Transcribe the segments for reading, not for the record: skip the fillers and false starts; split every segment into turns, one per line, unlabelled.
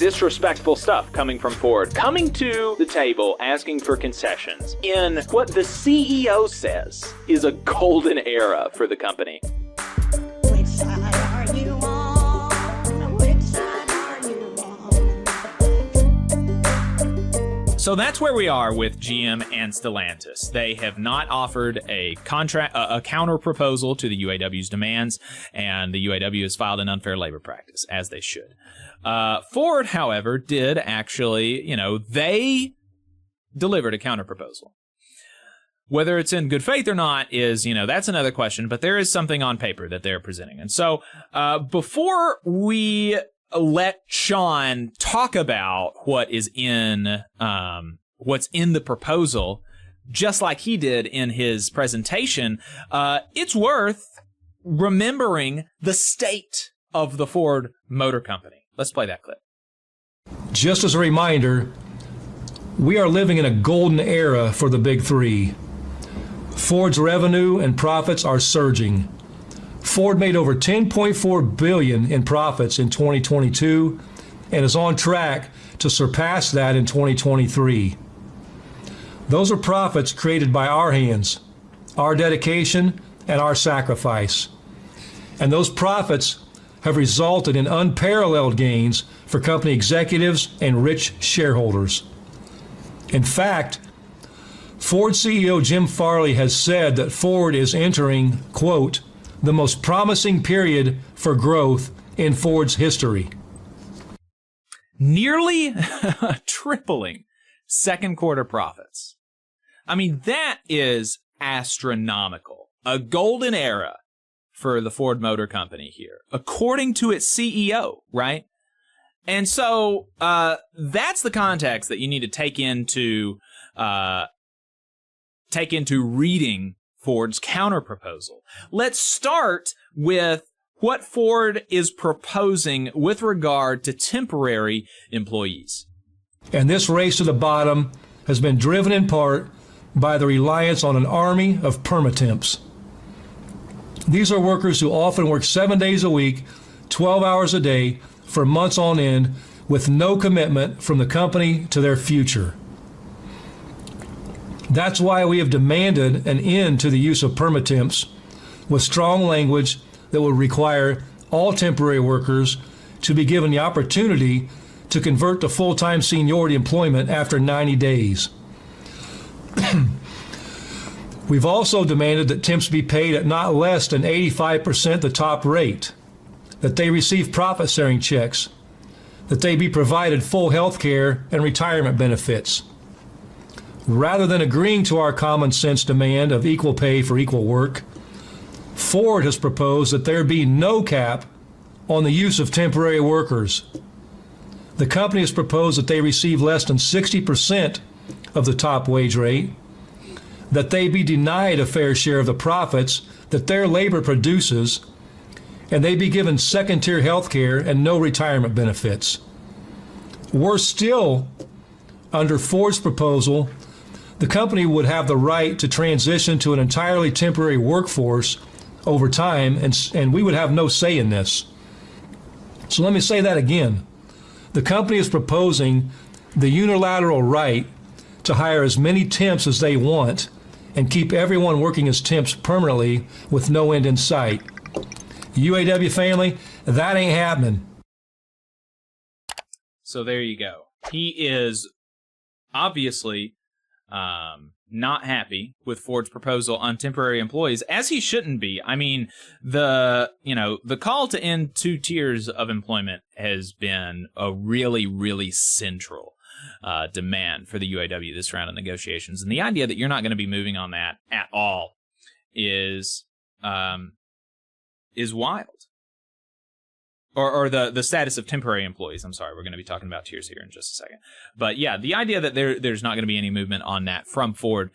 disrespectful stuff coming from Ford, coming to the table asking for concessions in what the CEO says is a golden era for the company.
Which side are you on? Which side are you on?
So that's where we are with GM and Stellantis. They have not offered a counter proposal to the UAW's demands, and the UAW has filed an unfair labor practice, as they should. Ford, however, did actually, they delivered a counter proposal. Whether it's in good faith or not is, that's another question, but there is something on paper that they're presenting. And so, before we let Shawn talk about what's in the proposal, just like he did in his presentation, it's worth remembering the state of the Ford Motor Company. Let's play that clip.
Just as a reminder, we are living in a golden era for the Big Three. Ford's revenue and profits are surging. Ford made over $10.4 billion in profits in 2022 and is on track to surpass that in 2023. Those are profits created by our hands, our dedication, and our sacrifice. And those profits have resulted in unparalleled gains for company executives and rich shareholders. In fact, Ford CEO Jim Farley has said that Ford is entering, quote, the most promising period for growth in Ford's history.
Nearly tripling second quarter profits. I mean, that is astronomical. A golden era for the Ford Motor Company here, according to its CEO, right? And so that's the context that you need to take into reading Ford's counterproposal. Let's start with what Ford is proposing with regard to temporary employees.
And this race to the bottom has been driven in part by the reliance on an army of permatemps. These are workers who often work 7 days a week, 12 hours a day, for months on end, with no commitment from the company to their future. That's why we have demanded an end to the use of permatemps with strong language that would require all temporary workers to be given the opportunity to convert to full-time seniority employment after 90 days. We've also demanded that temps be paid at not less than 85% the top rate, that they receive profit-sharing checks, that they be provided full health care and retirement benefits. Rather than agreeing to our common sense demand of equal pay for equal work, Ford has proposed that there be no cap on the use of temporary workers. The company has proposed that they receive less than 60% of the top wage rate, that they be denied a fair share of the profits that their labor produces, and they be given second-tier health care and no retirement benefits. Worse still, under Ford's proposal, the company would have the right to transition to an entirely temporary workforce over time, and we would have no say in this. So let me say that again. The company is proposing the unilateral right to hire as many temps as they want and keep everyone working as temps permanently with no end in sight. UAW family, that ain't happening.
So there you go. He is obviously not happy with Ford's proposal on temporary employees, as he shouldn't be. I mean, the call to end 2 tiers of employment has been a really, really central demand for the UAW this round of negotiations. And the idea that you're not going to be moving on that at all is wild. Or the status of temporary employees. I'm sorry, we're going to be talking about tiers here in just a second. But yeah, the idea that there's not going to be any movement on that from Ford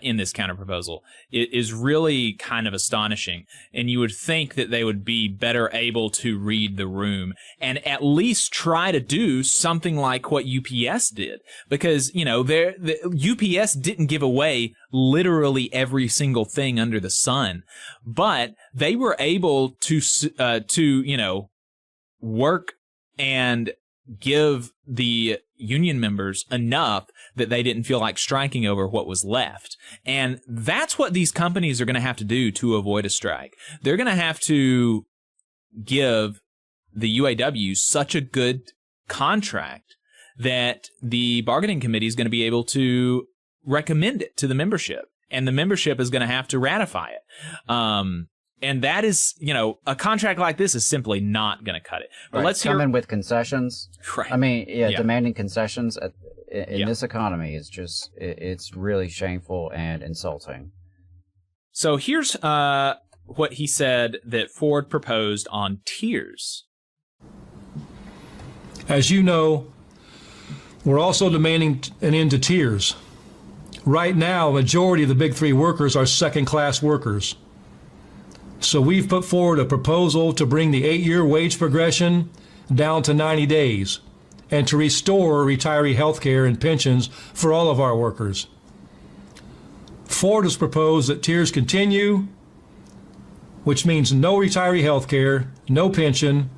in this counterproposal is really kind of astonishing. And you would think that they would be better able to read the room and at least try to do something like what UPS did. Because, the UPS didn't give away literally every single thing under the sun, but they were able to work and give the union members enough that they didn't feel like striking over what was left. And that's what these companies are going to have to do to avoid a strike. They're going to have to give the UAW such a good contract that the bargaining committee is going to be able to recommend it to the membership, and the membership is going to have to ratify it. And that is, a contract like this is simply not going to cut it. But let's
come in with concessions.
Right.
I mean, demanding concessions in this economy is just, it's really shameful and insulting.
So here's what he said that Ford proposed on tiers.
As you know, we're also demanding an end to tiers. Right now, a majority of the big three workers are second-class workers. So we've put forward a proposal to bring the 8-year wage progression down to 90 days and to restore retiree health care and pensions for all of our workers. Ford has proposed that tiers continue, which means no retiree health care, no pension,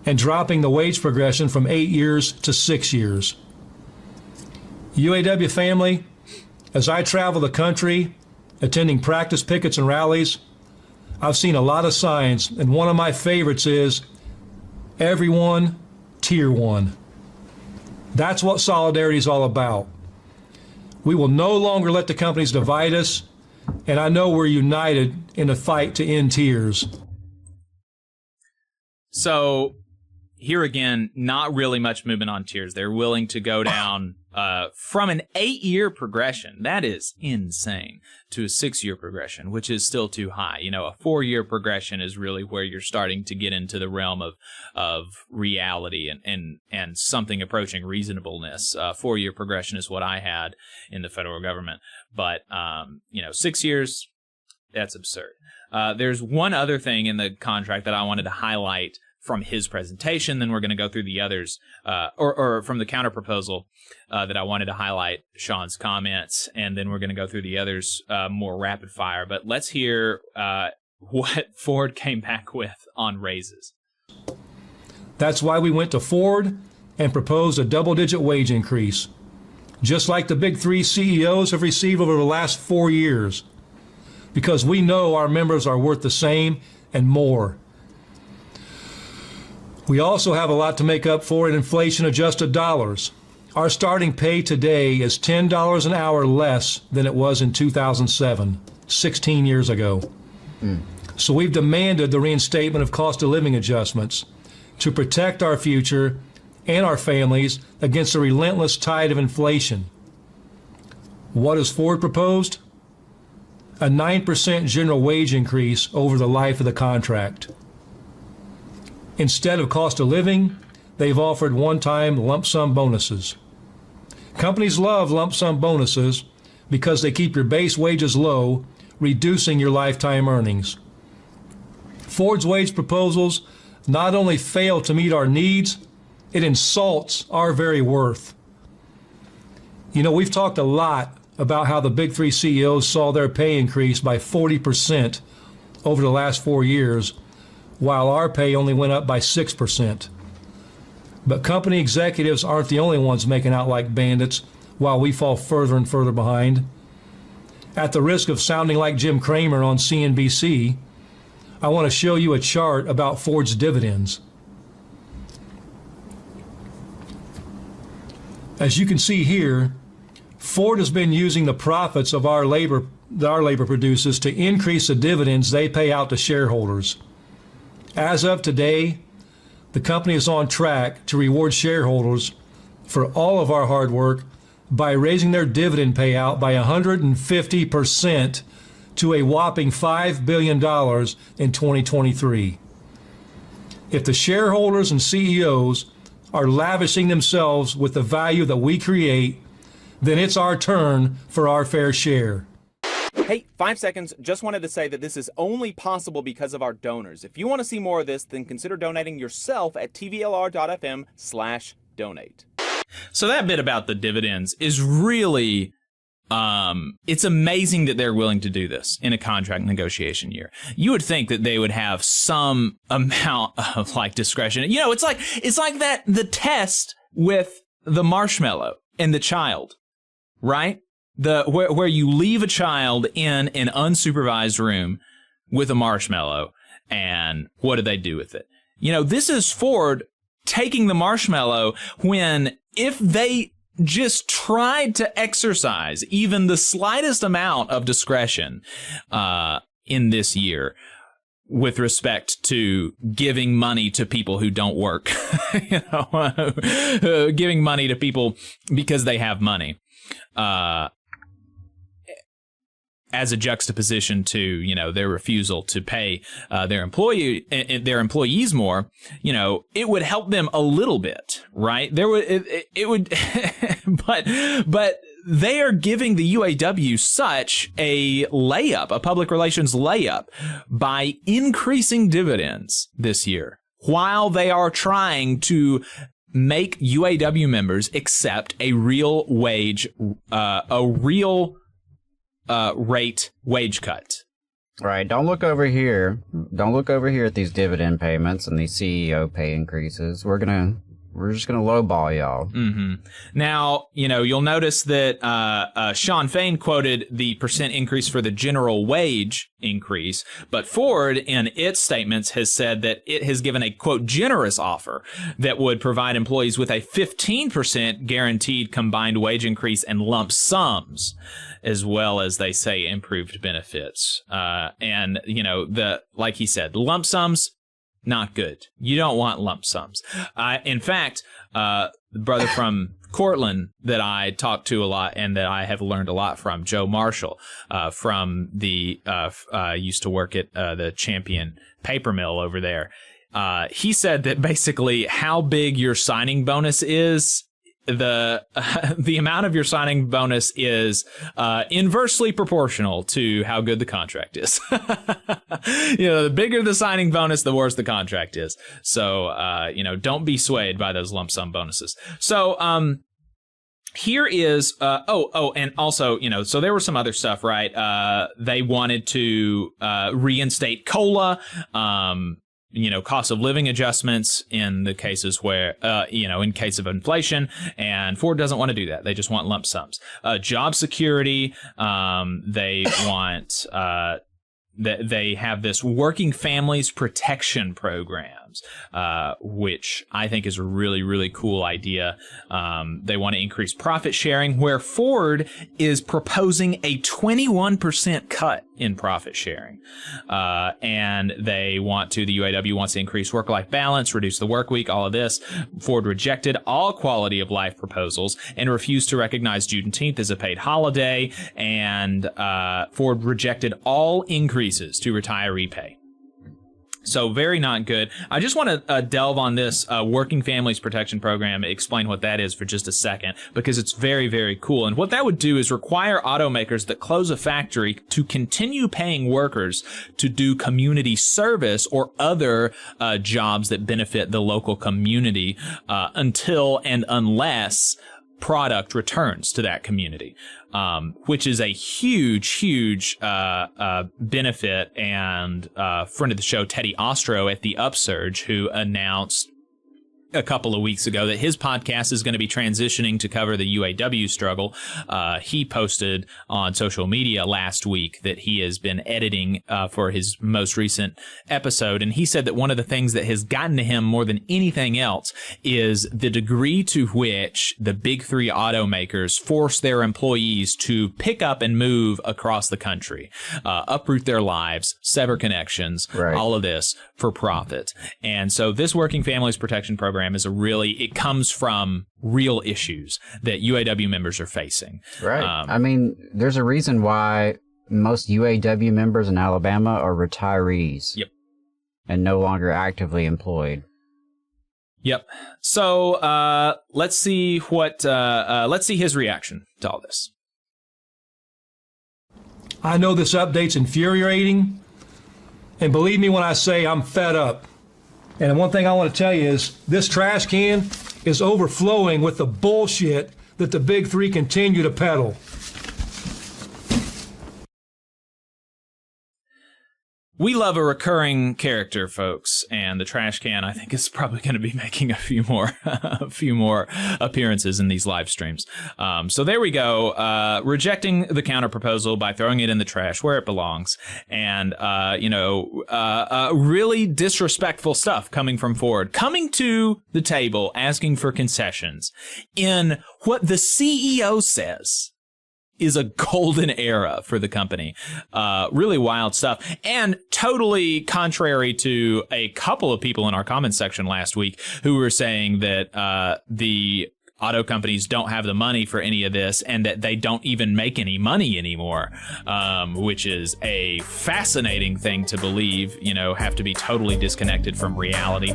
and dropping the wage progression from 8 years to 6 years. UAW family, as I travel the country, attending practice pickets and rallies, I've seen a lot of signs, and one of my favorites is, everyone, Tier 1. That's what solidarity is all about. We will no longer let the companies divide us, and I know we're united in the fight to end tiers.
So here again, not really much movement on tiers. They're willing to go down from an 8-year progression, that is insane, to a 6-year progression, which is still too high. A 4-year progression is really where you're starting to get into the realm of reality and something approaching reasonableness. 4-year progression is what I had in the federal government. But, 6 years, that's absurd. There's one other thing in the contract that I wanted to highlight from his presentation, then we're going to go through the others, or from the counterproposal that I wanted to highlight Shawn's comments, and then we're going to go through the others more rapid fire. But let's hear what Ford came back with on raises.
That's why we went to Ford and proposed a double-digit wage increase, just like the big three CEOs have received over the last 4 years, because we know our members are worth the same and more. We also have a lot to make up for in inflation-adjusted dollars. Our starting pay today is $10 an hour less than it was in 2007, 16 years ago. So we've demanded the reinstatement of cost of living adjustments to protect our future and our families against the relentless tide of inflation. What has Ford proposed? A 9% general wage increase over the life of the contract. Instead of cost of living, they've offered one-time lump sum bonuses. Companies love lump sum bonuses because they keep your base wages low, reducing your lifetime earnings. Ford's wage proposals not only fail to meet our needs, it insults our very worth. We've talked a lot about how the big three CEOs saw their pay increase by 40% over the last 4 years, while our pay only went up by 6%. But company executives aren't the only ones making out like bandits while we fall further and further behind. At the risk of sounding like Jim Cramer on CNBC, I want to show you a chart about Ford's dividends. As you can see here, Ford has been using the profits of our labor produces to increase the dividends they pay out to shareholders. As of today, the company is on track to reward shareholders for all of our hard work by raising their dividend payout by 150% to a whopping $5 billion in 2023. If the shareholders and CEOs are lavishing themselves with the value that we create, then it's our turn for our fair share.
Hey, 5 seconds. Just wanted to say that this is only possible because of our donors. If you want to see more of this, then consider donating yourself at tvlr.fm/donate.
So that bit about the dividends is really It's amazing that they're willing to do this in a contract negotiation year. You would think that they would have some amount of like discretion. You know, it's like that the test with the marshmallow and the child, right? Where you leave a child in an unsupervised room with a marshmallow, and what do they do with it? You know, this is Ford taking the marshmallow when if they just tried to exercise even the slightest amount of discretion in this year with respect to giving money to people who don't work, you know, giving money to people because they have money, as a juxtaposition to, you know, their refusal to pay their employees more, you know, it would help them a little bit, right? It would, but they are giving the UAW such a layup, a public relations layup, by increasing dividends this year, while they are trying to make UAW members accept a real wage, rate wage cut.
Right. Don't look over here. Don't look over here at these dividend payments and these CEO pay increases. We're just gonna lowball y'all.
Mm-hmm. Now, you know, you'll notice that Shawn Fain quoted the percent increase for the general wage increase, but Ford, in its statements, has said that it has given a, quote, generous offer that would provide employees with a 15% guaranteed combined wage increase and lump sums, as well as, they say, improved benefits. And, you know, like he said, lump sums, not good. You don't want lump sums. In fact, the brother from Cortland that I talk to a lot and that I have learned a lot from, Joe Marshall, from the used to work at the Champion paper mill over there. He said that basically how big your signing bonus is, the amount of your signing bonus is inversely proportional to how good the contract is. You know, the bigger the signing bonus, the worse the contract is. So, you know, don't be swayed by those lump sum bonuses. So, here is, and also, you know, so there was some other stuff, right? They wanted to reinstate COLA, you know, cost of living adjustments in the cases where, you know, in case of inflation, and Ford doesn't want to do that. They just want lump sums. Job security, they want, they have this working families protection programs, which I think is a really, really cool idea. They want to increase profit sharing, where Ford is proposing a 21% cut in profit sharing. And the UAW wants to increase work-life balance, reduce the work week, all of this. Ford rejected all quality of life proposals and refused to recognize Juneteenth as a paid holiday. And Ford rejected all increases to retiree pay. So very not good. I just want to delve on this Working Families Protection Program, explain what that is for just a second, because it's very, very cool. And what that would do is require automakers that close a factory to continue paying workers to do community service or other jobs that benefit the local community until and unless product returns to that community, which is a huge benefit. And friend of the show, Teddy Ostro at the Upsurge, who announced a couple of weeks ago that his podcast is going to be transitioning to cover the UAW struggle. He posted on social media last week that he has been editing for his most recent episode. And he said that one of the things that has gotten to him more than anything else is the degree to which the big three automakers force their employees to pick up and move across the country, uproot their lives, sever connections, right, all of this for profit. And so this Working Families Protection Program is it comes from real issues that UAW members are facing. Right.
I mean, there's a reason why most UAW members in Alabama are retirees.
Yep.
And no longer actively employed.
Yep. So let's see his reaction to all this.
I know this update's infuriating, and believe me when I say I'm fed up. And one thing I want to tell you is this trash can is overflowing with the bullshit that the big three continue to peddle.
We love a recurring character, folks, and the trash can, I think, is probably going to be making a few more appearances in these live streams. So there we go, rejecting the counter proposal by throwing it in the trash where it belongs, and really disrespectful stuff coming from Ford, coming to the table asking for concessions in what the CEO says is a golden era for the company. Really wild stuff. And totally contrary to a couple of people in our comments section last week who were saying that the auto companies don't have the money for any of this and that they don't even make any money anymore, which is a fascinating thing to believe, have to be totally disconnected from reality.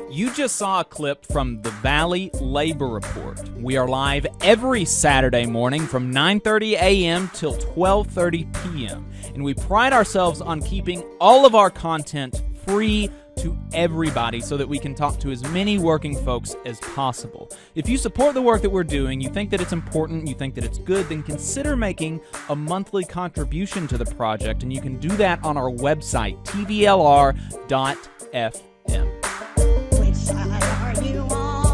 You just saw a clip from the Valley Labor Report. We are live every Saturday morning from 9:30 a.m. till 12:30 p.m. And we pride ourselves on keeping all of our content free to everybody so that we can talk to as many working folks as possible. If you support the work that we're doing, you think that it's important, you think that it's good, then consider making a monthly contribution to the project, and you can do that on our website, tvlr.fm.
Which side are you on?